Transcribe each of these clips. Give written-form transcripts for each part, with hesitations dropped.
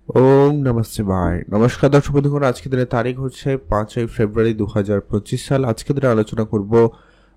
ওম নমঃ শিবায়। নমস্কার দর্শক বন্ধুগণ, আজকের দিনের তারিখ হচ্ছে 5ই ফেব্রুয়ারি 2025 সাল। আজকের দিনে আলোচনা করব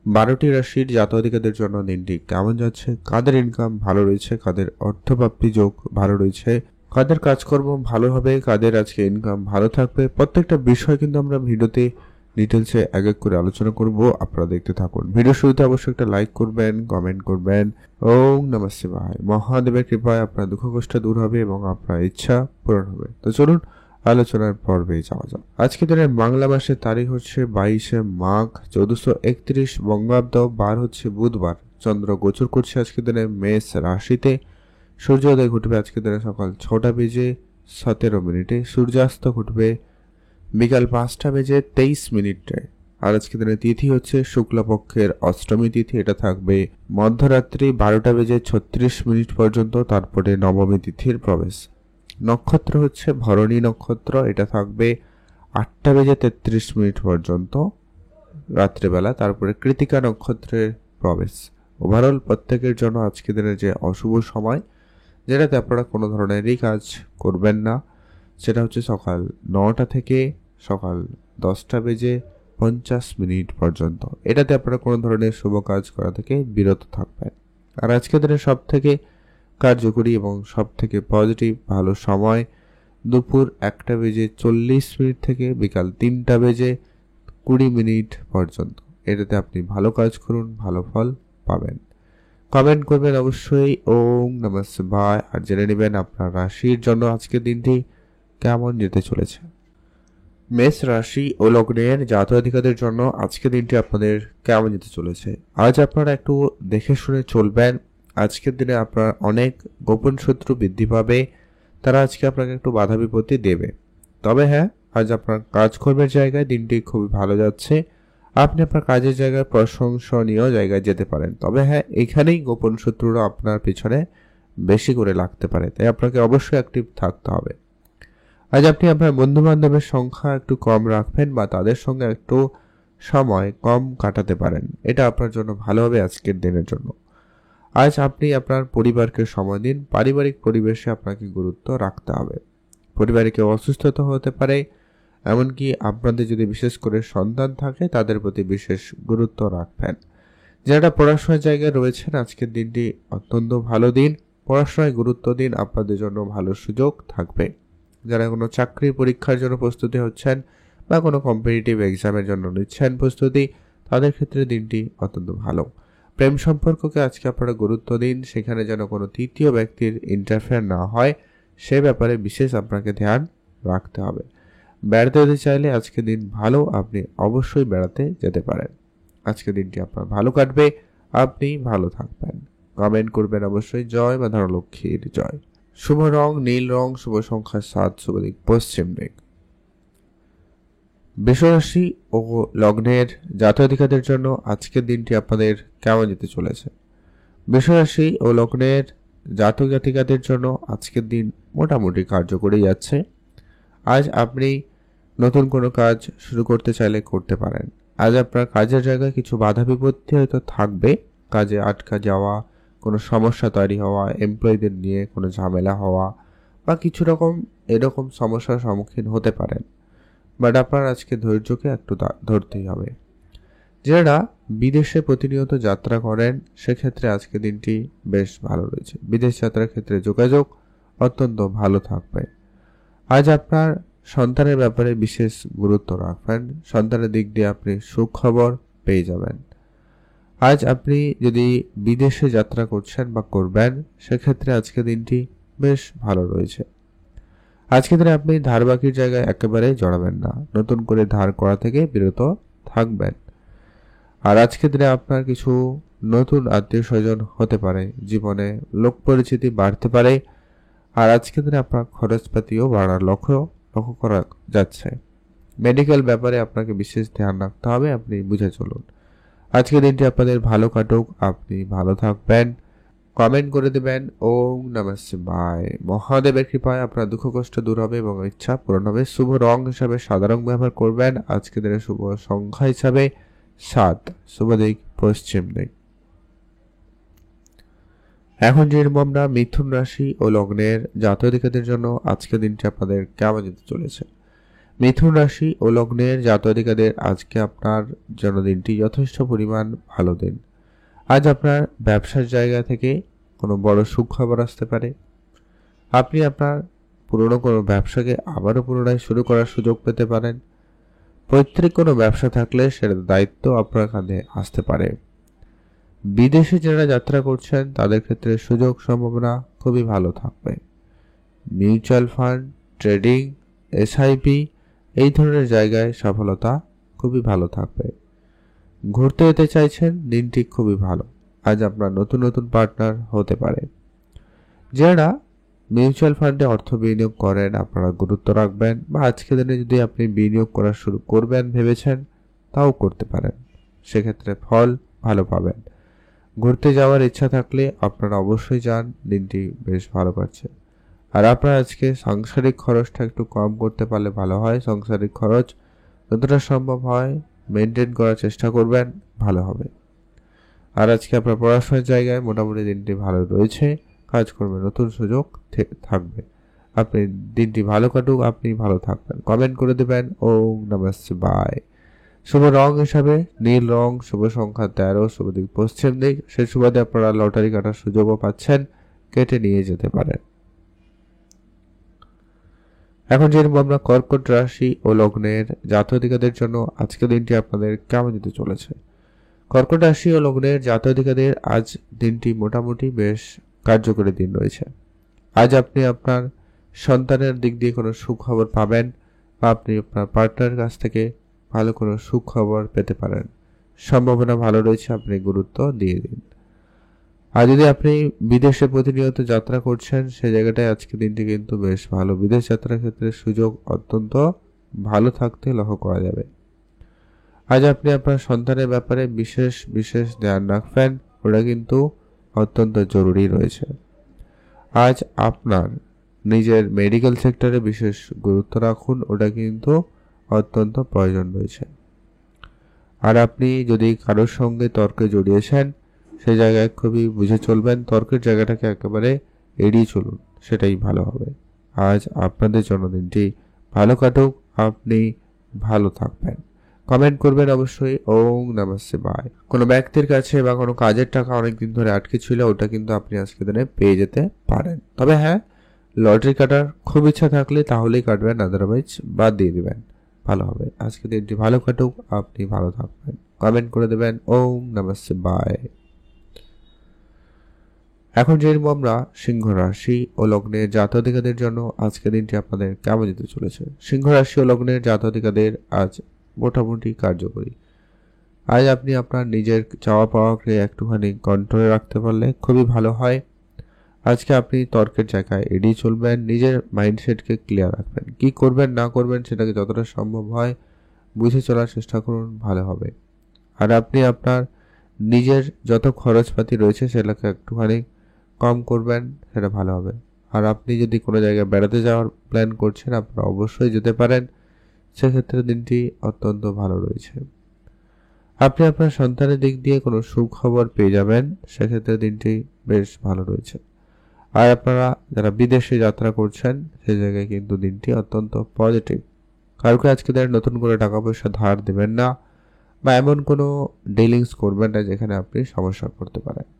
12টি রাশির জাতক-জাতিকাদের জন্য দিনটি কেমন যাচ্ছে, কাদের ইনকাম ভালো রয়েছে, কাদের অর্থপ্রাপ্তি যোগ ভালো রয়েছে, কাদের কাজকর্ম ভালো হবে, কাদের আজকে ইনকাম ভালো থাকবে। প্রত্যেকটা বিষয় কিন্তু আমরা ভিডিওতে ডিটেলসে এক এক করে আলোচনা করব। আপনারা দেখতে থাকুন। ভিডিও শুরুতে অবশ্যই একটা লাইক করবেন, কমেন্ট করবেন। ওম নমঃ শিবায়। মহাদেবের কৃপায় আপনার দুঃখ কষ্ট দূর হবে এবং আপনার ইচ্ছা পূরণ হবে। তো চলুন আলোচনার পর্বে যাওয়া যাক। আজকে দিনের বাংলা মাসের তারিখ হচ্ছে 22শে মাঘ 1431 বঙ্গাব্দ, বার হচ্ছে বুধবার। চন্দ্র গোচর করছে আজকে দিনে মেষ রাশিতে। সূর্যোদয় ঘটবে আজকে দিনে সকাল 6টা বেজে 17 মিনিটে। সূর্যাস্ত ঘটবে বিকাল 5টা বেজে 23 মিনিটে। আর আজকে দিনের তিথি হচ্ছে শুক্লপক্ষের অষ্টমী তিথি। এটা থাকবে মধ্যরাত্রি 12টা বেজে 36 মিনিট পর্যন্ত, তারপরে নবমী তিথির প্রবেশ। নক্ষত্র হচ্ছে ভরণী নক্ষত্র। এটা থাকবে 8টা বেজে 33 মিনিট পর্যন্ত রাত্রেবেলা, তারপরে কৃতিকা নক্ষত্রের প্রবেশ। ওভারঅল প্রত্যেকের জন্য আজকে দিনের যে অশুভ সময়, যেটাতে আপনারা কোনো ধরনেরই কাজ করবেন না, সেটা হচ্ছে সকাল 9টা থেকে সকাল 10টা বেজে 50 মিনিট পর্যন্ত। এটাতে আপনারা কোনো ধরনের শুভ কাজ করা থেকে বিরত থাকবেন। আর আজকের দিনে সব থেকে কার্যকরী এবং সব থেকে পজিটিভ ভালো সময় দুপুর 1টা বেজে 40 মিনিট থেকে বিকাল 3টা বেজে 20 মিনিট পর্যন্ত। এটাতে আপনি ভালো কাজ করুন, ভালো ফল পাবেন। কমেন্ট করবেন অবশ্যই ওম নমঃ শিবায়। আর জেনে নেবেন আপনার রাশির জন্য আজকের দিনটি কেমন যেতে চলেছে। মেষ রাশি ও লগ্নের জাতক-জাতিকাদের জন্য আজকের দিনটি আপনাদের কেমন যেতে চলেছে। আজ আপনারা একটু দেখে শুনে চলবেন। আজকের দিনে আপনার অনেক গোপন শত্রু বৃদ্ধি পাবে। তারা আজকে আপনাকে একটু বাধা বিপত্তি দেবে। তবে হ্যাঁ, আজ আপনার কাজকর্মের জায়গায় দিনটি খুবই ভালো যাচ্ছে। আপনি আপনার কাজের জায়গায় প্রশংসনীয় জায়গায় যেতে পারেন। তবে হ্যাঁ, এখানেই গোপন শত্রুরা আপনার পিছনে বেশি করে লাগতে পারে, তাই আপনাকে অবশ্যই অ্যাক্টিভ থাকতে হবে। আজ আপনি আপনার বন্ধু বান্ধবের সংখ্যা একটু কম রাখবেন বা তাদের সঙ্গে একটু সময় কম কাটাতে পারেন। এটা আপনার জন্য ভালো হবে আজকের দিনের জন্য। আজ আপনি আপনার পরিবারকে সময় দিন। পারিবারিক পরিবেশে আপনাকে গুরুত্ব রাখতে হবে। পরিবারে কেউ অসুস্থতা হতে পারে, এমনকি আপনাদের যদি বিশেষ করে সন্তান থাকে তাদের প্রতি বিশেষ গুরুত্ব রাখবেন। যারা পড়াশোনার জায়গায় রয়েছেন, আজকের দিনটি অত্যন্ত ভালো দিন। পড়াশোনায় গুরুত্ব দিন, আপনাদের জন্য ভালো সুযোগ থাকবে। যারা কোনো চাকরির পরীক্ষার জন্য প্রস্তুতি হচ্ছেন বা কোনো কম্পিটিটিভ এক্সামের জন্য নিচ্ছেন প্রস্তুতি, তাদের ক্ষেত্রে দিনটি অত্যন্ত ভালো। প্রেম সম্পর্ককে আজকে আপনারা গুরুত্ব দিন, সেখানে যেন কোনো তৃতীয় ব্যক্তির ইন্টারফেয়ার না হয়, সে ব্যাপারে বিশেষ আপনাকে ধ্যান রাখতে হবে। বেড়াতে যেতে চাইলে আজকে দিন ভালো, আপনি অবশ্যই বেড়াতে যেতে পারেন। আজকে দিনটি আপনার ভালো কাটবে, আপনি ভালো থাকবেন। কমেন্ট করবেন অবশ্যই জয় মা ধনলক্ষ্মীর জয়। শুভ রং নীল রং, শুভ সংখ্যা 7, শুভ দিক পশ্চিম দিক। বৃষরাশি ও লগ্নের জাতক-জাতিকাদের জন্য আজকের দিনটি আপনাদের কেমন যেতে চলেছে। বৃষরাশি ও লগ্নের জাতক-জাতিকাদের জন্য আজকের দিন মোটামুটি কার্যকরী যাচ্ছে। আজ আপনি নতুন কোনো কাজ শুরু করতে চাইলে করতে পারেন। আজ আপনার কাজের জায়গায় কিছু বাধা বিপত্তি হয়তো থাকবে। কাজে আটকা যাওয়া, কোনো সমস্যা তৈরি হওয়া, এমপ্লয়ীদের নিয়ে কোনো ঝামেলা হওয়া বা কিছু রকম এরকম সমস্যার সম্মুখীন হতে পারেন। বাট আপনার আজকে ধৈর্যকে একটু ধরতেই হবে। যারা বিদেশে প্রতিনিয়ত যাত্রা করেন, সেক্ষেত্রে আজকে দিনটি বেশ ভালো রয়েছে। বিদেশ যাত্রার ক্ষেত্রে যোগাযোগ অত্যন্ত ভালো থাকবে। আজ আপনার সন্তানের ব্যাপারে বিশেষ গুরুত্ব রাখবেন। সন্তানের দিক দিয়ে আপনি সুখবর পেয়ে যাবেন। আজ আপনি যদি বিদেশে যাত্রা করছেন বা করবেন, সেক্ষেত্রে আজকে দিনটি বেশ ভালো রয়েছে। আজকে দিনে আপনি ধার বাকির জায়গায় একেবারে জড়াবেন না, নতুন করে ধার করা থেকে বিরত থাকবেন। আর আজকে দিনে আপনার কিছু নতুন আত্মীয় স্বজন হতে পারে, জীবনে লোক পরিচিতি বাড়তে পারে। আর আজকে দিনে আপনার খরচপাতিও বাড়ার লক্ষ্য করা যাচ্ছে। মেডিকেল ব্যাপারে আপনাকে বিশেষ ধ্যান রাখতে হবে, আপনি বুঝে চলুন। আজকের দিনটি আপনাদের ভালো কাটুক, আপনি ভালো থাকবেন। কমেন্ট করে দেবেন ওম নমঃ শিবায়। মহাদেবের কৃপায় আপনার দুঃখ কষ্ট দূর হবে এবং ইচ্ছা পূরণ হবে। শুভ রং হিসাবে সাদা রং ব্যবহার করবেন। আজকের দিনের শুভ সংখ্যা হিসাবে 7, শুভ দিক পশ্চিম দিক। এখন জেনব আমরা মিথুন রাশি ও লগ্নের জাতক-জাতিকাদের জন্য আজকের দিনটি আপনাদের কেমন যেতে চলেছে। মিথুন রাশি ও লগ্নের জাতক-জাতিকাদের আজকে আপনার জন্মদিনটি যথেষ্ট পরিমাণ ভালো দিন। আজ আপনার ব্যবসার জায়গা থেকে কোনো বড় সুখবর আসতে পারে। আপনি আপনার পুরনো কোনো ব্যবসাকে আবারও পুনরায় শুরু করার সুযোগ পেতে পারেন। পৈতৃক কোনো ব্যবসা থাকলে সেটার দায়িত্ব আপনার কাঁধে আসতে পারে। বিদেশে যারা যাত্রা করছেন তাদের ক্ষেত্রে সুযোগ সম্ভাবনা খুবই ভালো থাকবে। মিউচুয়াল ফান্ড, ট্রেডিং, এসআইপি এই ধরনের জায়গায় সফলতা খুবই ভালো থাকবে। ঘুরতে যেতে চাইছেন, দিনটি খুবই ভালো। আজ আপনার নতুন নতুন পার্টনার হতে পারে। যারা মিউচুয়াল ফান্ডে অর্থ বিনিয়োগ করেন আপনারা গুরুত্ব রাখবেন, বা আজকের দিনে যদি আপনি বিনিয়োগ করা শুরু করবেন ভেবেছেন তাও করতে পারেন, সেক্ষেত্রে ফল ভালো পাবেন। ঘুরতে যাওয়ার ইচ্ছা থাকলে আপনারা অবশ্যই যান, দিনটি বেশ ভালো পাচ্ছে। আর আপনারা আজকে সাংসারিক খরচটা একটু কম করতে পারলে ভালো হয়। সাংসারিক খরচ যতটা সম্ভব হয় মেনটেন করার চেষ্টা করবেন, ভালো হবে। আর আজকে আপনার পড়াশোনার জায়গায় মোটামুটি দিনটি ভালো রয়েছে। কাজকর্মে নতুন সুযোগ থাকবে। আপনি দিনটি ভালো কাটুক, আপনি ভালো থাকবেন। কমেন্ট করে দেবেন ওম নমঃ শিবায়। শুভ রং হিসাবে নীল রং, শুভ সংখ্যা 13, শুভ দিক পশ্চিম দিক। সেই সুবাদে আপনারা লটারি কাটার সুযোগও পাচ্ছেন, কেটে নিয়ে যেতে পারেন। এখন যেরকম আমরা কর্কট রাশি ও লগ্নের জাতক-জাতিকাদের জন্য আজকের দিনটি আপনাদের কেমন যেতে চলেছে। কর্কট রাশি ও লগ্নের জাতক-জাতিকাদের আজ দিনটি মোটামুটি বেশ কার্যকরী দিন রয়েছে। আজ আপনি আপনার সন্তানের দিক দিয়ে কোনো সুখবর পাবেন, বা আপনি আপনার পার্টনারের কাছ থেকে ভালো কোনো সুখবর পেতে পারেন। সম্ভাবনা ভালো রয়েছে, আপনি গুরুত্ব দিয়ে দিন। আর যদি আপনি বিদেশে প্রতিনিয়ত যাত্রা করছেন, সেই জায়গাটায় আজকে দিনটি কিন্তু বেশ ভালো। বিদেশ যাত্রার ক্ষেত্রে সুযোগ অত্যন্ত ভালো থাকতে লক্ষ্য করা যাবে। আজ আপনি আপনার সন্তানের ব্যাপারে বিশেষ বিশেষ ধ্যান রাখবেন, ওটা কিন্তু অত্যন্ত জরুরি রয়েছে। আজ আপনার নিজের মেডিকেল সেক্টরে বিশেষ গুরুত্ব রাখুন, ওটা কিন্তু অত্যন্ত প্রয়োজন রয়েছে। আর আপনি যদি কারোর সঙ্গে তর্কে জড়িয়েছেন, সেই জায়গায় খুবই বুঝে চলবেন। তর্কের জায়গাটাকে একেবারে এড়িয়ে চলুন, সেটাই ভালো হবে। আজ আপনাদের জন্মদিনটি ভালো কাটুক, আপনি ভালো থাকবেন। কমেন্ট করবেন অবশ্যই ওম নমঃ শিবায়। কোনো ব্যক্তির কাছে বা কোনো কাজের টাকা অনেকদিন ধরে আটকে ছিল, ওটা কিন্তু আপনি আজকে দিনে পেয়ে যেতে পারেন। তবে হ্যাঁ, লটারি কাটার খুব ইচ্ছা থাকলে তাহলেই কাটবেন, আদারওয়াইজ বাদ দিয়ে দিবেন, ভালো হবে। আজকে দিনটি ভালো কাটুক, আপনি ভালো থাকবেন। কমেন্ট করে দেবেন ওম নমঃ শিবায়। এখন যেরকম আমরা সিংহ রাশি ও লগ্নের জাতক-জাতিকাদের জন্য আজকের দিনটি আপনাদের কেমন যেতে চলেছে। সিংহ রাশি ও লগ্নের জাতক-জাতিকাদের আজ মোটামুটি কার্যকরী। আজ আপনি আপনার নিজের চাওয়া পাওয়াকে একটুখানি কন্ট্রোলে রাখতে পারলে খুবই ভালো হয়। আজকে আপনি তর্কের জায়গায় এড়িয়ে চলবেন, নিজের মাইন্ডসেটকে ক্লিয়ার রাখবেন। কি করবেন না করবেন সেটাকে যতটা সম্ভব হয় বুঝে চলার চেষ্টা করুন, ভালো হবে। আর আপনি আপনার নিজের যত খরচপাতি রয়েছে সেটাকে একটুখানি কম করবেন, সেটা ভালো হবে। আর আপনি যদি কোনো জায়গায় বেড়াতে যাওয়ার প্ল্যান করছেন, আপনারা অবশ্যই যেতে পারেন, সেক্ষেত্রে দিনটি অত্যন্ত ভালো রয়েছে। আপনি আপনার সন্তানের দিক দিয়ে কোনো সুখবর পেয়ে যাবেন, সেক্ষেত্রে দিনটি বেশ ভালো রয়েছে। আর আপনারা যারা বিদেশে যাত্রা করছেন, সেই জায়গায় কিন্তু দিনটি অত্যন্ত পজিটিভ। কাউকে আজকে নতুন করে টাকা পয়সা ধার দেবেন না, বা এমন কোনো ডিলিংস করবেন না যেখানে আপনি সমস্যা করতে পারেন।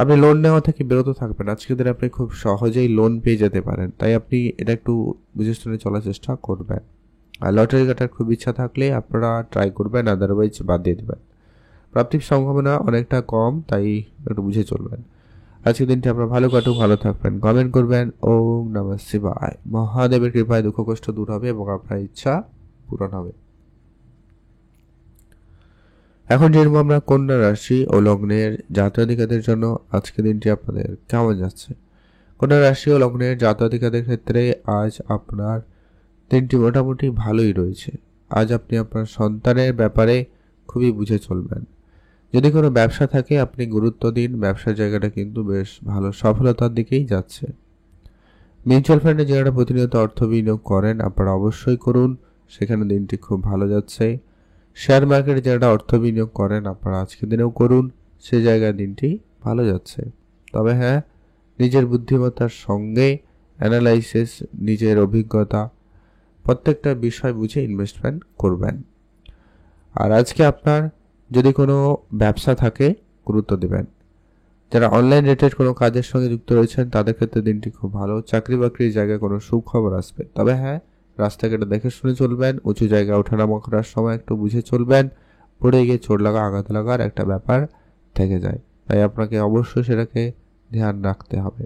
আপনি লোন নেওয়া থেকে বিরত থাকবেন। আজকের দিনে আপনি খুব সহজেই লোন পেয়ে যেতে পারেন, তাই আপনি এটা একটু বুঝে শুনে চলার চেষ্টা করবেন। আর লটারি কাটার খুব ইচ্ছা থাকলে আপনারা ট্রাই করবেন, আদারওয়াইজ বাদ দিয়ে দেবেন। প্রাপ্তির সম্ভাবনা অনেকটা কম, তাই একটু বুঝে চলবেন। আজকের দিনটি আপনারা ভালো কাটুক, ভালো থাকবেন। কমেন্ট করবেন ওম নমঃ শিবায়। মহাদেবের কৃপায় দুঃখ কষ্ট দূর হবে এবং আপনার ইচ্ছা পূরণ হবে। এখন যেরকম আমরা কন্যা রাশি ও লগ্নের জাতক-জাতিকাদের জন্য আজকের দিনটি আপনাদের কেমন যাচ্ছে। কন্যা রাশি ও লগ্নের জাতক-জাতিকাদের ক্ষেত্রে আজ আপনার দিনটি মোটামুটি ভালোই রয়েছে। আজ আপনি আপনার সন্তানের ব্যাপারে খুবই বুঝে চলবেন। যদি কোনো ব্যবসা থাকে আপনি গুরুত্ব দিন, ব্যবসার জায়গাটা কিন্তু বেশ ভালো সফলতার দিকেই যাচ্ছে। মিউচুয়াল ফান্ডে যারা প্রতিনিয়ত অর্থ বিনিয়োগ করেন আপনারা অবশ্যই করুন, সেখানে দিনটি খুব ভালো যাচ্ছে। শেয়ার মার্কেটে যারা অর্থ বিনিয়োগ করেন আপনারা আজকের দিনেও করুন, সে জায়গায় দিনটি ভালো যাচ্ছে। তবে হ্যাঁ, নিজের বুদ্ধিমত্তার সঙ্গে অ্যানালাইসিস, নিজের অভিজ্ঞতা, প্রত্যেকটা বিষয় বুঝে ইনভেস্টমেন্ট করবেন। আর আজকে আপনার যদি কোনো ব্যবসা থাকে, গুরুত্ব দেবেন। যারা অনলাইন রিলেটেড কোনো কাজের সঙ্গে যুক্ত রয়েছেন তাদের ক্ষেত্রে দিনটি খুব ভালো। চাকরি বাকরির জায়গায় কোনো সুখবর আসবে। তবে হ্যাঁ, রাস্তাঘাটে দেখে শুনে চলবেন, উঁচু জায়গায় ওঠানামা করার সময় একটু বুঝে চলবেন। পড়ে গিয়ে চোট লাগা, আঘাত লাগার একটা ব্যাপার থেকে যায়, তাই আপনাকে অবশ্যই সেটাকে ধ্যান রাখতে হবে।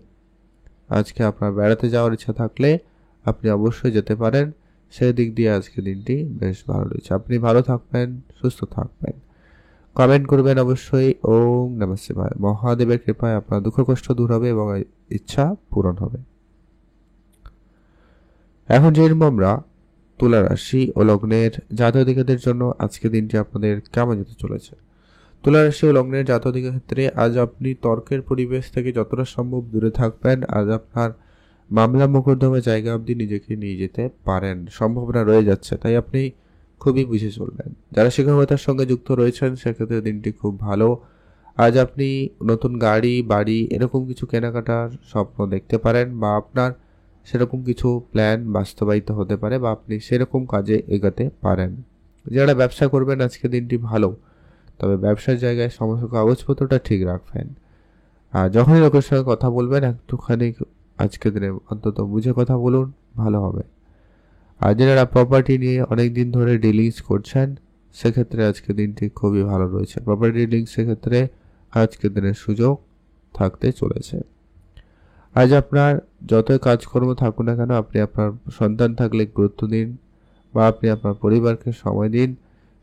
আজকে আপনার বেড়াতে যাওয়ার ইচ্ছা থাকলে আপনি অবশ্যই যেতে পারেন, সেই দিক দিয়ে আজকে দিনটি বেশ ভালো রয়েছে। আপনি ভালো থাকবেন, সুস্থ থাকবেন। কমেন্ট করবেন অবশ্যই। ওম নমঃ শিবায়। মহাদেবের কৃপায় আপনার দুঃখ কষ্ট দূর হবে এবং ইচ্ছা পূরণ হবে। এখন জেনব আমরা তুলা রাশি ও লগ্নের জাতক-জাতিকাদের জন্য আজকে দিনটি আপনাদের কেমন যেতে চলেছে। তুলা রাশি ও লগ্নের জাতক-জাতিকার ক্ষেত্রে আজ আপনি তর্কের পরিবেশ থেকে যতটা সম্ভব দূরে থাকবেন। আজ আপনার মামলা মোকদ্দমা জায়গা অবধি নিজেকে নিয়ে যেতে পারেন, সম্ভাবনা রয়ে যাচ্ছে, তাই আপনি খুবই বুঝে চলবেন। যারা শিক্ষকতার সঙ্গে যুক্ত রয়েছেন সেক্ষেত্রে দিনটি খুব ভালো। আজ আপনি নতুন গাড়ি, বাড়ি এরকম কিছু কেনাকাটার স্বপ্ন দেখতে পারেন, বা আপনার সেরকম কিছু প্ল্যান বাস্তবায়িত হতে পারে, বা আপনি সেরকম কাজে এগোতে পারেন। যারা ব্যবসা করবেন আজকে দিনটি ভালো, তবে ব্যবসার জায়গায় সমস্ত কাগজপত্রটা ঠিক রাখবেন। আর যখনই লোকের সঙ্গে কথা বলবেন একটুখানি আজকে দিনে অন্তত বুঝে কথা বলুন, ভালো হবে। আর যারা প্রপার্টি নিয়ে অনেক দিন ধরে ডিলিংস করছেন সেক্ষেত্রে আজকে দিনটি খুবই ভালো রয়েছে। প্রপার্টি ডিলিংস সেক্ষেত্রে আজকের দিনের সুযোগ থাকতে চলেছে। আজ আপনার যতই কাজকর্ম থাকুক না কেন, আপনি আপনার সন্তান থাকলে গুরুত্ব দিন, বা আপনি আপনার পরিবারকে সময় দিন।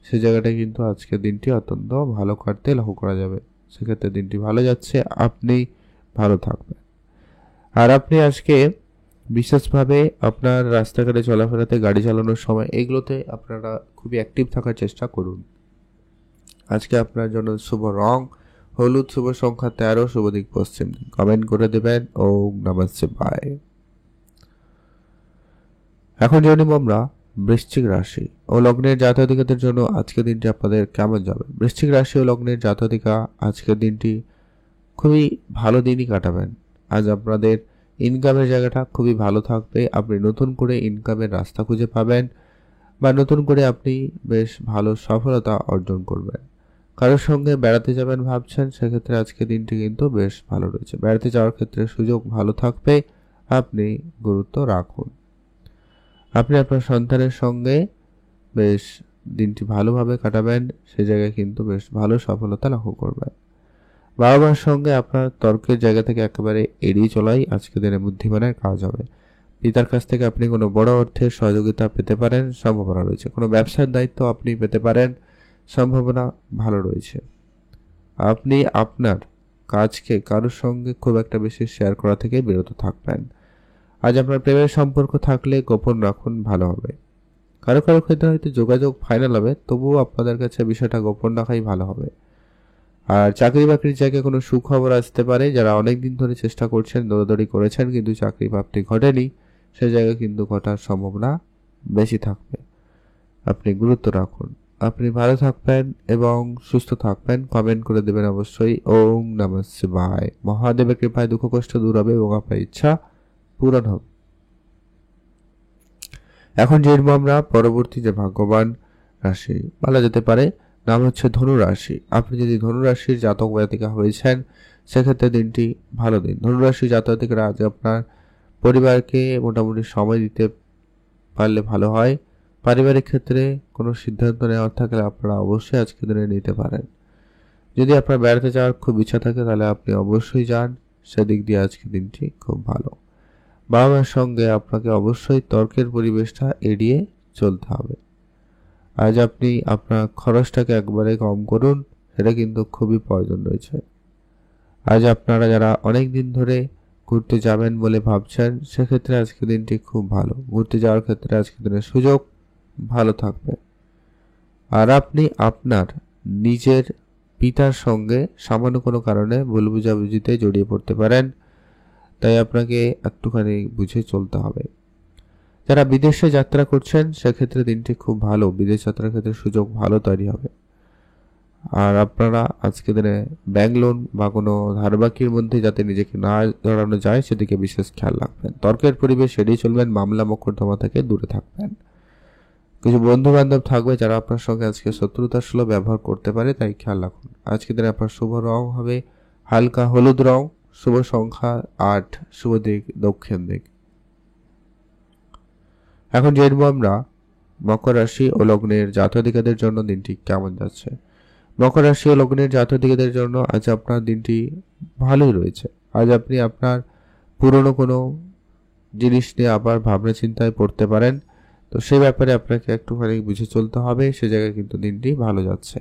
সে জায়গাটা কিন্তু আজকের দিনটি অত্যন্ত ভালো কাটতে লক্ষ্য করা যাবে। সেক্ষেত্রে দিনটি ভালো যাচ্ছে, আপনি ভালো থাকবেন। আর আপনি আজকে বিশেষভাবে আপনার রাস্তাঘাটে চলাফেরাতে, গাড়ি চালানোর সময় এগুলোতে আপনারা খুবই অ্যাক্টিভ থাকার চেষ্টা করুন। আজকে আপনার জন্য শুভ রং হলুদ, শুভ সংখ্যা 13, শুভ দিক পশ্চিম। কমেন্ট করে দেবেন। ওম নমঃ শিবায়। এখন জানি আমরা বৃশ্চিক রাশি ও লগ্নের জাতক-জাতিকাদের জন্য আজকের দিনটি আপনাদের কেমন যাবে। বৃশ্চিক রাশি ও লগ্নের জাতক-জাতিকা আজকের দিনটি খুবই ভালো দিনই কাটাবেন। আজ আপনাদের ইনকামের জায়গাটা খুবই ভালো থাকবে। আপনি নতুন করে ইনকামের রাস্তা খুঁজে পাবেন, বা নতুন করে আপনি বেশ ভালো সফলতা অর্জন করবেন। কারোর সঙ্গে বেড়াতে যাবেন ভাবছেন, সেক্ষেত্রে আজকে দিনটি কিন্তু বেশ ভালো রয়েছে। বেড়াতে যাওয়ার ক্ষেত্রে সুযোগ ভালো থাকবে, আপনি গুরুত্ব রাখুন। আপনি আপনার সন্তানের সঙ্গে বেশ দিনটি ভালোভাবে কাটাবেন, সে জায়গায় কিন্তু বেশ ভালো সফলতা লক্ষ্য করবেন। বাবা মার সঙ্গে আপনার তর্কের জায়গা থেকে একেবারে এড়িয়ে চলাই আজকে দিনে বুদ্ধিমানের কাজ হবে। পিতার কাছ থেকে আপনি কোনো বড় অর্থের সহযোগিতা পেতে পারেন, সম্ভাবনা রয়েছে। কোনো ব্যবসার দায়িত্ব আপনি পেতে পারেন, সম্ভাবনা ভালো রয়েছে। আপনি আপনার কাজকে কারোর সঙ্গে খুব একটা বেশি শেয়ার করা থেকে বিরত থাকবেন। আজ আপনার প্রেমের সম্পর্ক থাকলে গোপন রাখুন, ভালো হবে। কারো কারো ক্ষেত্রে হয়তো যোগাযোগ ফাইনাল হবে, তবুও আপনাদের কাছে বিষয়টা গোপন রাখাই ভালো হবে। আর চাকরি বাকরির জায়গায় কোনো সুখবর আসতে পারে। যারা অনেকদিন ধরে চেষ্টা করছেন, দৌড়াদৌড়ি করেছেন কিন্তু চাকরি প্রাপ্তি ঘটেনি, সে জায়গায় কিন্তু ঘটার সম্ভাবনা বেশি থাকবে। আপনি গুরুত্ব রাখুন। আপনি ভালো থাকবেন এবং সুস্থ থাকবেন। কমেন্ট করে দেবেন অবশ্যই। ওম নমঃ শিবায়। মহাদেবের কৃপায় দুঃখ কষ্ট দূর হবে এবং আপনার ইচ্ছা পূরণ হবে। এখন জেনব আমরা পরবর্তী যে ভাগ্যবান রাশি বলা যেতে পারে, নাম হচ্ছে ধনু রাশি। আপনি যদি ধনু রাশির জাতক জাতিকা হয়েছেন সেক্ষেত্রে দিনটি ভালো দিন। ধনু রাশির জাতক জাতিকারা আজ আপনার পরিবারকে মোটামুটি সময় দিতে পারলে ভালো হয়। পারিবারিক ক্ষেত্রে কোনো সিদ্ধান্ত নেওয়ার থাকলে আপনারা অবশ্যই আজকে দিনে নিতে পারেন। যদি আপনার বেড়াতে যাওয়ার খুব ইচ্ছা থাকে তাহলে আপনি অবশ্যই যান, সেদিক দিয়ে আজকে দিনটি খুব ভালো। বাবা মার সঙ্গে আপনাকে অবশ্যই তর্কের পরিবেশটা এড়িয়ে চলতে হবে। আজ আপনি আপনার খরচটাকে একবারে কম করুন, সেটা কিন্তু খুবই প্রয়োজন রয়েছে। আজ আপনারা যারা অনেক দিন ধরে ঘুরতে যাবেন বলে ভাবছেন সেক্ষেত্রে আজকে দিনটি খুব ভালো। ঘুরতে যাওয়ার ক্ষেত্রে আজকে দিনের সুযোগ ভালো থাকবে। আর আপনি আপনার নিজের পিতার সঙ্গে সামান্য কোনো কারণে ভুল বুঝাবুঝিতে জড়িয়ে পড়তে পারেন, তাই আপনাকে একটুখানি বুঝে চলতে হবে। যারা বিদেশে যাত্রা করছেন সেক্ষেত্রে দিনটি খুব ভালো। বিদেশ যাত্রার ক্ষেত্রে সুযোগ ভালো তৈরি হবে। আর আপনারা আজকে দিনে ব্যাংক লোন বা কোনো ধারবাকির মধ্যে যাতে নিজেকে না জড়ানো যায় সেদিকে বিশেষ খেয়াল রাখবেন। তর্কের পরিবেশ এড়িয়ে চলবেন, মামলা মোকদ্দমা থেকে দূরে থাকবেন। কিছু বন্ধু বান্ধব থাকবে যারা আপনার সঙ্গে আজকে শত্রুতার সুলভ ব্যবহার করতে পারে, তাই খেয়াল রাখুন। আজকে দিনে আপনার শুভ রং হবে হালকা হলুদ রং, শুভ সংখ্যা 8, শুভ দিক দক্ষিণ দিক। এখন জেনব আমরা মকর রাশি ও লগ্নের জাতক-জাতিকাদের জন্য দিনটি কেমন যাচ্ছে। মকর রাশি ও লগ্নের জাতক-জাতিকাদের জন্য আজ আপনার দিনটি ভালোই রয়েছে। আজ আপনি আপনার পুরনো কোনো জিনিস নিয়ে আবার ভাবনা চিন্তায় পড়তে পারেন, তো সেই ব্যাপারে আপনাকে একটুখানি বুঝে চলতে হবে। সে জায়গায় কিন্তু দিনটি ভালো যাচ্ছে।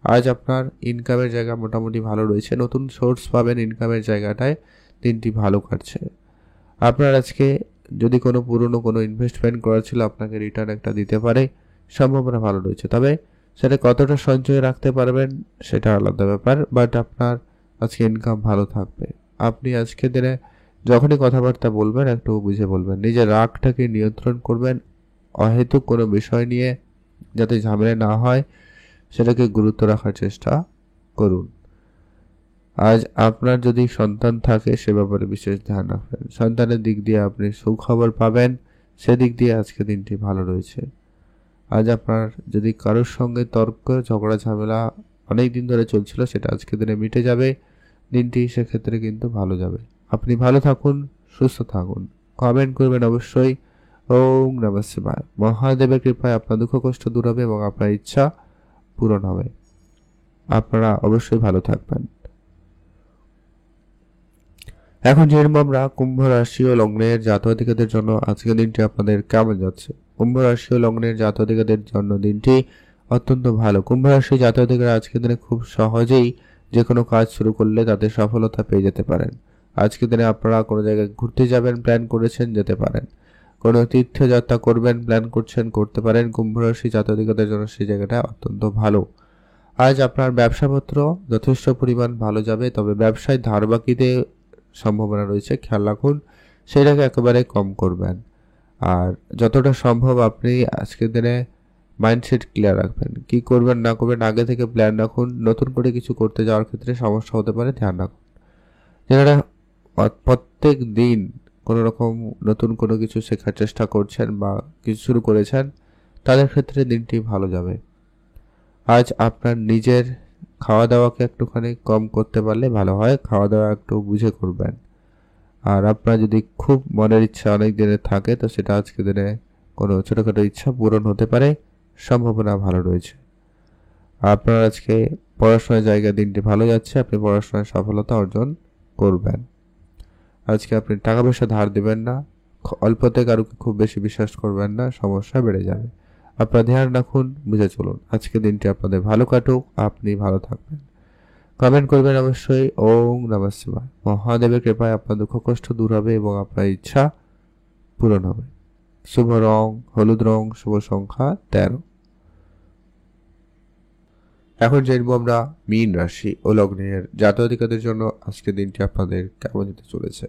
আজ আপনার ইনকামের জায়গা মোটামুটি ভালো রয়েছে, নতুন সোর্স পাবেন ইনকামের জায়গাটায়, দিনটি ভালো কাটছে। আপনার আজকে যদি কোনো পুরনো কোনো ইনভেস্টমেন্ট করা ছিল আপনাকে রিটার্ন একটা দিতে পারে, সম্ভাবনা ভালো রয়েছে। তবে সেটা কতটা সঞ্চয় রাখতে পারবেন সেটা আলাদা ব্যাপার, বাট আপনার আজকে ইনকাম ভালো থাকবে। আপনি আজকে দিনে যখনই কথাবার্তা বলবেন একটু বুঝে বলবেন, নিজের রাগটাকে নিয়ন্ত্রণ করবেন। অহেতুক কোনো বিষয় নিয়ে যাতে ঝামেলা না হয় সেটাকে গুরুত্ব রাখার চেষ্টা করুন। আজ আপনার যদি সন্তান থাকে সে ব্যাপারে বিশেষ ধ্যান রাখবেন। সন্তানের দিক দিয়ে আপনি সুখবর পাবেন, সেদিক দিয়ে আজকে দিনটি ভালো রয়েছে। আজ আপনার যদি কারোর সঙ্গে তর্ক ঝগড়া ঝামেলা অনেক দিন ধরে চলছিল সেটা আজকে দিনে মিটে যাবে, দিনটি সেক্ষেত্রে কিন্তু ভালো যাবে। আপনি ভালো থাকুন, সুস্থ থাকুন। কমেন্ট করবেন অবশ্যই। ওম নমঃ শিবায়। মহাদেবের কৃপায় আপনার দুঃখ কষ্ট দূর হবে এবং আপনার ইচ্ছা পূরণ হবে। আপনারা অবশ্যই ভালো থাকবেন। এখন জেনব আমরা কুম্ভ রাশি ও লগ্নের জাতক-জাতিকাদের জন্য আজকের দিনটি আপনাদের কেমন যাচ্ছে। কুম্ভ রাশি ও লগ্নের জাতক-জাতিকাদের জন্য দিনটি অত্যন্ত ভালো। কুম্ভ রাশি জাতক-জাতিকারা আজকের দিনে খুব সহজেই যে কোনো কাজ শুরু করলে তাতে সফলতা পেয়ে যেতে পারেন। আজকের দিনে আপনারা কোনো জায়গায় ঘুরতে যাবেন প্ল্যান করেছেন, যেতে পারেন। কোনো তীর্থযাত্রা করবেন প্ল্যান করছেন, করতে পারেন। কুম্ভ রাশি জাতক-জাতিকাদের জন্য সেই জায়গাটা অত্যন্ত ভালো। আজ আপনার ব্যবসাপত্র যথেষ্ট পরিমাণ ভালো যাবে, তবে ব্যবসায় ধারবাকিতে সম্ভাবনা রয়েছে, খেয়াল রাখুন, সেটাকে একেবারে কম করবেন। আর যতটা সম্ভব আপনি আজকের দিনে মাইন্ডসেট ক্লিয়ার রাখবেন, কি করবেন না করবেন আগে থেকে প্ল্যান রাখুন। নতুন করে কিছু করতে যাওয়ার ক্ষেত্রে সমস্যা হতে পারে, ধ্যান রাখুন। যারা প্রত্যেক দিন কোনো রকম নতুন কোনো কিছু শেখার চেষ্টা করছেন বা কিছু শুরু করেছেন তাদের ক্ষেত্রে দিনটি ভালো যাবে। আজ আপনার নিজের খাওয়া দাওয়াকে একটুখানি কম করতে পারলে ভালো হয়, খাওয়া দাওয়া একটু বুঝে করবেন। আর আপনার যদি খুব মনের ইচ্ছা অনেক দিনের থাকে তো সেটা আজকে দিনে কোনো ছোটোখাটো ইচ্ছা পূরণ হতে পারে, সম্ভাবনা ভালো রয়েছে। আপনার আজকে পড়াশোনার জায়গায় দিনটি ভালো যাচ্ছে, আপনি পড়াশোনায় সফলতা অর্জন করবেন। আজকে আপনি টাকা পয়সা ধার দেবেন না, অল্পতে কারোকে খুব বেশি বিশ্বাস করবেন না, সমস্যা বেড়ে যাবে। আপনার ধ্যান রাখুন, বুঝে চলুন। আজকে দিনটি আপনাদের ভালো কাটুক, আপনি ভালো থাকবেন। কমেন্ট করবেন অবশ্যই। ওম নমঃ শিবায়। মহাদেবের কৃপায় আপনার দুঃখ কষ্ট দূর হবে এবং আপনার ইচ্ছা পূরণ হবে। শুভ রং হলুদ রং, শুভ সংখ্যা 13। এখন জানবো আমরা মীন রাশি ও লগ্নের জাতক-জাতিকাদের জন্য আজকে দিনটি আপনাদের কেমন যেতে চলেছে।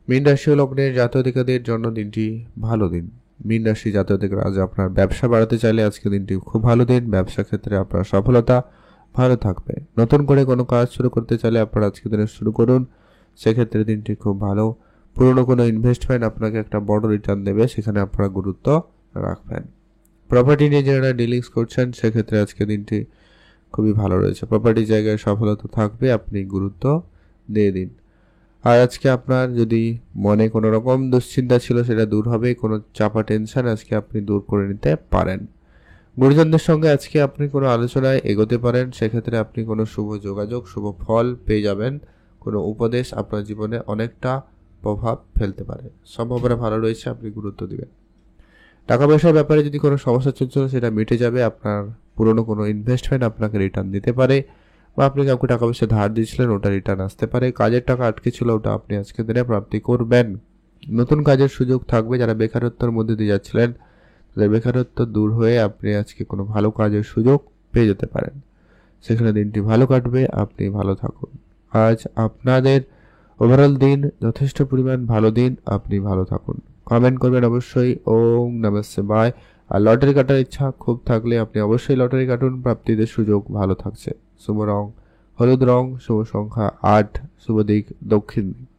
মীন রাশি ও লগ্নের জাতক-জাতিকাদের জন্য দিনটি ভালো দিন। মীন রাশি জাতক-জাতিকারা আজ আপনার ব্যবসা বাড়াতে চাইলে আজকে দিনটি খুব ভালো দিন। ব্যবসা ক্ষেত্রে আপনার সফলতা ভালো থাকবে। নতুন করে কোনো কাজ শুরু করতে চাইলে আপনারা আজকে দিনে শুরু করুন, সেক্ষেত্রে দিনটি খুব ভালো। পুরনো কোনো ইনভেস্টমেন্ট আপনাকে একটা বড় রিটার্ন দেবে, সেখানে আপনারা গুরুত্ব রাখবেন। প্রপার্টি নিয়ে যারা ডিলিংস করছেন সেক্ষেত্রে আজকে দিনটি খুবই ভালো রয়েছে। প্রপার্টি জায়গায় সফলতা থাকবে, আপনি গুরুত্ব দিয়ে দিন। আর আজকে আপনার যদি মনে কোনো রকম দুশ্চিন্তা ছিল সেটা দূর হবে, কোনো চাপা টেনশন আজকে আপনি দূর করে নিতে পারেন। গুরুজনদের সঙ্গে আজকে আপনি কোনো আলোচনায় এগোতে পারেন, সেক্ষেত্রে আপনি কোনো শুভ যোগাযোগ শুভ ফল পেয়ে যাবেন। কোনো উপদেশ আপনার জীবনে অনেকটা প্রভাব ফেলতে পারে, সম্ভাবনা ভালো রয়েছে, আপনি গুরুত্ব দিবেন। টাকা পয়সার ব্যাপারে যদি কোনো সমস্যা চলছিল সেটা মিটে যাবে। আপনার পুরনো কোনো ইনভেস্টমেন্ট আপনাকে রিটার্ন দিতে পারে, বা আপনি কাউকে টাকা পয়সা ধার দিয়েছিলেন ওটা রিটার্ন আসতে পারে। কাজের টাকা আটকে ছিল ওটা আপনি আজকে দিনে প্রাপ্তি করবেন। নতুন কাজের সুযোগ থাকবে। যারা বেকারত্বের মধ্যে দিয়ে যাচ্ছিলেন তাদের বেকারত্ব দূর হয়ে আপনি আজকে কোনো ভালো কাজের সুযোগ পেয়ে যেতে পারেন, সেখানে দিনটি ভালো কাটবে, আপনি ভালো থাকুন। আজ আপনাদের ওভারঅল দিন যথেষ্ট পরিমাণ ভালো দিন, আপনি ভালো থাকুন। কমেন্ট করবেন অবশ্যই। ওম নমঃ শিবায়। আর লটারি কাটার ইচ্ছা খুব থাকলে আপনি অবশ্যই লটারি কাটুন, প্রাপ্তিদের সুযোগ ভালো থাকছে। শুভ রং হলুদ রং, শুভ সংখ্যা 8, শুভ দিক দক্ষিণ দিক।